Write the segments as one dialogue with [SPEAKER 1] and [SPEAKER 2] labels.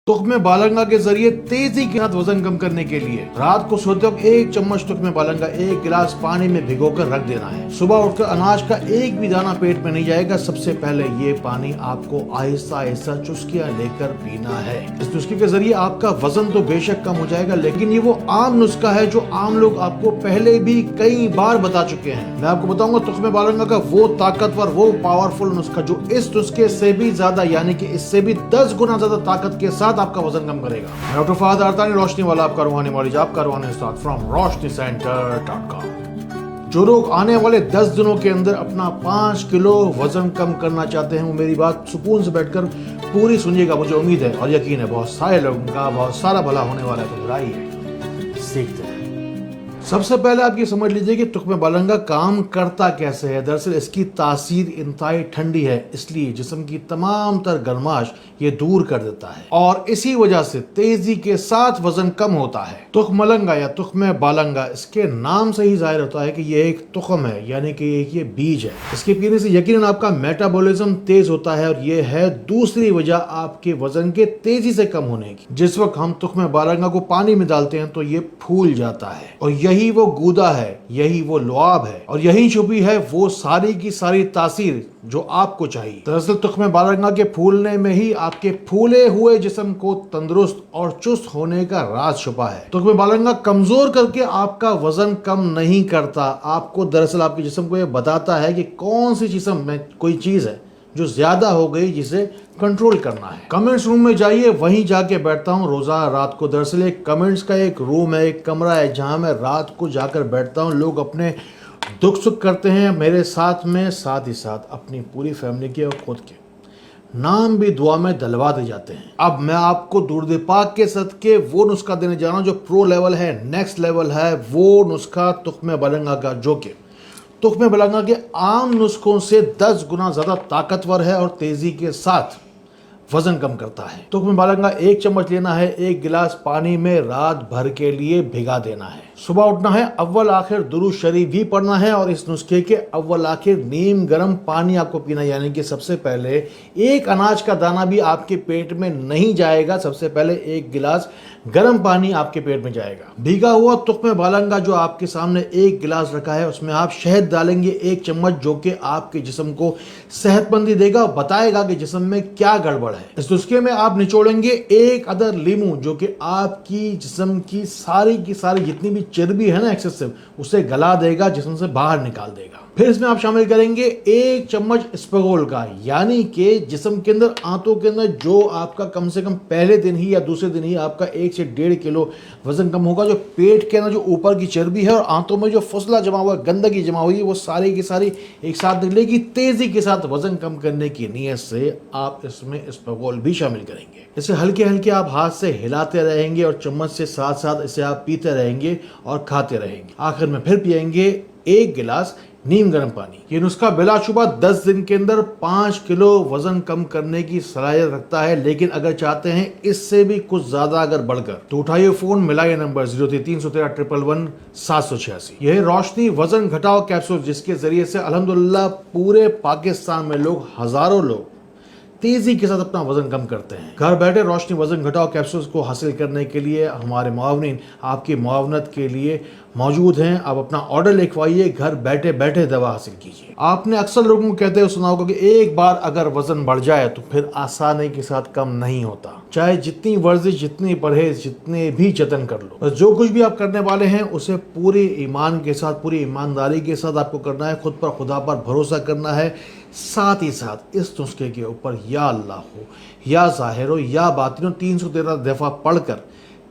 [SPEAKER 1] تخم بالنگا کے ذریعے تیزی کے ساتھ وزن کم کرنے کے لیے رات کو سوتے وقت 1 چمچ تخم بالنگا 1 گلاس پانی میں بھگو کر رکھ دینا ہے۔ صبح اٹھ کر اناج کا ایک بھی دانہ پیٹ میں نہیں جائے گا۔ سب سے پہلے یہ پانی آپ کو آہستہ آہستہ چسکیاں لے کر پینا ہے۔ اس نسخے کے ذریعے آپ کا وزن تو بے شک کم ہو جائے گا، لیکن یہ وہ عام نسخہ ہے جو عام لوگ آپ کو پہلے بھی کئی بار بتا چکے ہیں۔ میں آپ کو بتاؤں گا تخم بالنگا کا وہ طاقتور، وہ پاورفل نسخہ جو اس نسخے سے بھی زیادہ، یعنی کہ اس سے بھی 10 گنا زیادہ طاقت کے ساتھ آپ کا وزن کم کرے گا۔ ڈاکٹر فہد ارتانی، روشنی والا آپ کا روحانی معالج، آپ کا روحانی استاد فرام roshnicenter.com۔ جو لوگ آنے والے 10 دنوں کے اندر اپنا 5 کلو وزن کم کرنا چاہتے ہیں، وہ میری بات سکون سے بیٹھ کر پوری سنیے گا۔ مجھے امید ہے اور یقین ہے بہت سارے لوگوں کا بہت سارا بھلا ہونے والا ہے۔ تو برائی ہے، سیکھتے ہیں۔ سب سے پہلے آپ یہ سمجھ لیجئے کہ تخم بالنگا کام کرتا کیسے ہے۔ دراصل اس کی تاثیر انتہائی ٹھنڈی ہے، اس لیے جسم کی تمام تر گرماش یہ دور کر دیتا ہے اور اسی وجہ سے تیزی کے ساتھ وزن کم ہوتا ہے۔ تخم ملنگا یا تخم بالنگا، اس کے نام سے ہی ظاہر ہوتا ہے کہ یہ ایک تخم ہے، یعنی کہ یہ بیج ہے۔ اس کے پینے سے یقیناً آپ کا میٹابولزم تیز ہوتا ہے اور یہ ہے دوسری وجہ آپ کے وزن کے تیزی سے کم ہونے کی۔ جس وقت ہم تخم بالنگا کو پانی میں ڈالتے ہیں تو یہ پھول جاتا ہے اور یہی وہ گودا ہے، یہی وہ لعاب ہے اور یہی چھپی ہے وہ ساری کی ساری تاثیر جو آپ کو چاہیے۔ دراصل تخم بالنگا کے پھولنے میں ہی آپ کے پھولے ہوئے جسم کو تندرست اور چست ہونے کا راز چھپا ہے۔ تخم بالنگا کمزور کر کے آپ کا وزن کم نہیں کرتا، آپ کو دراصل آپ کے جسم کو یہ بتاتا ہے کہ کون سی جسم میں کوئی چیز ہے جو زیادہ ہو گئی جسے کنٹرول کرنا ہے۔ کمنٹس روم میں جائیے، وہیں جا کے بیٹھتا ہوں روزانہ رات کو۔ دراصل ایک کمنٹس کا ایک روم ہے، ایک کمرہ ہے جہاں میں رات کو جا کر بیٹھتا ہوں۔ لوگ اپنے دکھ سکھ کرتے ہیں میرے ساتھ میں، ساتھ ہی ساتھ اپنی پوری فیملی کے اور خود کے نام بھی دعا میں دلواتے جاتے ہیں۔ اب میں آپ کو درود پاک کے صدقے وہ نسخہ دینے جا رہا ہوں جو پرو لیول ہے، نیکسٹ لیول ہے، وہ نسخہ تخم بالنگا کا، جو کہ تخم بالنگا کے عام نسخوں سے 10 گنا زیادہ طاقتور ہے اور تیزی کے ساتھ وزن کم کرتا ہے۔ تخم بالنگا 1 چمچ لینا ہے، 1 گلاس پانی میں رات بھر کے لیے بھگا دینا ہے۔ صبح اٹھنا ہے، اول آخر درود شریف بھی پڑھنا ہے اور اس نسخے کے اول آخر نیم گرم پانی آپ کو پینا ہے، یعنی کہ سب سے پہلے ایک اناج کا دانہ بھی آپ کے پیٹ میں نہیں جائے گا، سب سے پہلے 1 گلاس گرم پانی آپ کے پیٹ میں جائے گا۔ بھیگا ہوا تخم بالنگا جو آپ کے سامنے 1 گلاس رکھا ہے، اس میں آپ شہد ڈالیں گے 1 چمچ، جو کہ آپ کے جسم کو صحت مندی دے گا اور بتائے گا کہ جسم میں کیا گڑبڑ ہے۔ اس نسخے میں آپ نچوڑیں گے 1 عدد لیمو، جو کہ آپ کی جسم کی ساری جتنی بھی چربی ہے نا ایکسیسو، اسے گلا دے گا، جسم سے باہر نکال دے گا۔ پھر اس میں آپ شامل کریں گے 1 چمچ اسپغول کا، یعنی کہ جسم کے اندر، آنتوں کے اندر جو آپ کا کم سے کم پہلے دن ہی یا دوسرے دن ہی آپ کا 1 سے 1.5 کلو وزن کم ہوگا۔ جو پیٹ کے اندر جو اوپر کی چربی ہے اور آنتوں میں جو فضلہ جمع ہوا ہے، گندگی جمع ہوئی ہے، وہ ساری کی ساری ایک ساتھ نکلے گی۔ تیزی کے ساتھ وزن کم کرنے کی نیت سے آپ اس میں اسپغول بھی شامل کریں گے۔ اسے ہلکے ہلکے آپ ہاتھ سے ہلاتے رہیں گے اور چمچ سے ساتھ ساتھ اسے آپ پیتے رہیں گے اور کھاتے رہیں گے۔ آخر میں پھر پیئیں گے 1 گلاس نیم گرم پانی۔ یہ نسخہ بلا شبہ 10 دن کے اندر 5 کلو وزن کم کرنے کی صلاحیت رکھتا ہے، لیکن اگر چاہتے ہیں اس سے بھی کچھ زیادہ اگر بڑھ کر، تو اٹھائیے فون، ملائیے نمبر 0313 یہ روشنی وزن گھٹاؤ کیپسول، جس کے ذریعے سے الحمدللہ پورے پاکستان میں لوگ، ہزاروں لوگ تیزی کے ساتھ اپنا وزن کم کرتے ہیں۔ گھر بیٹھے روشنی وزن گھٹاؤ کیپسولز کو حاصل کرنے کے لیے ہمارے معاونین آپ کی معاونت کے لیے موجود ہیں۔ آپ اپنا آرڈر لکھوائیے، گھر بیٹھے بیٹھے دوا حاصل کیجیے۔ آپ نے اکثر لوگوں کو کہتے ہوئے سنا ہوگا کہ ایک بار اگر وزن بڑھ جائے تو پھر آسانی کے ساتھ کم نہیں ہوتا، چاہے جتنی ورزش، جتنی پرہیز، جتنے بھی جتن کر لو، بس جو کچھ بھی آپ کرنے والے ہیں اسے پورے ایمان کے ساتھ، پوری ایمانداری کے ساتھ آپ کو کرنا ہے۔ خود پر، خدا پر بھروسہ کرنا ہے، ساتھ ہی ساتھ اس نسخے کے اوپر یا اللہ ہو، یا ظاہر ہو، یا باطن ہو، 313 دفعہ پڑھ کر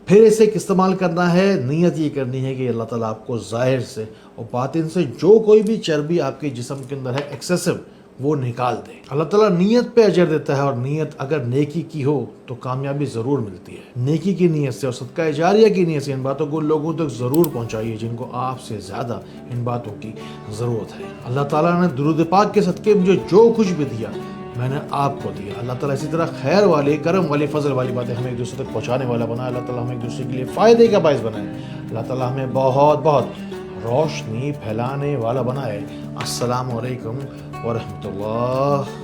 [SPEAKER 1] پھر اسے استعمال کرنا ہے۔ نیت یہ کرنی ہے کہ اللہ تعالیٰ آپ کو ظاہر سے اور باطن سے جو کوئی بھی چربی آپ کے جسم کے اندر ہے ایکسیسو، وہ نکال دے۔ اللہ تعالیٰ نیت پہ اجر دیتا ہے اور نیت اگر نیکی کی ہو تو کامیابی ضرور ملتی ہے۔ نیکی کی نیت سے اور صدقہ جاریہ کی نیت سے ان باتوں کو لوگوں تک ضرور پہنچائیے جن کو آپ سے زیادہ ان باتوں کی ضرورت ہے۔ اللہ تعالیٰ نے درود پاک کے صدقے مجھے جو کچھ بھی دیا میں نے آپ کو دیا۔ اللہ تعالیٰ اسی طرح خیر والی، کرم والی، فضل والی باتیں ہمیں ایک دوسرے تک پہنچانے والا بنائے۔ اللہ تعالیٰ ہمیں ایک دوسرے کے لیے فائدے کا باعث بنائے۔ اللہ تعالیٰ ہمیں بہت بہت روشنی پھیلانے والا بنائے۔ السلام علیکم ورحمۃ اللہ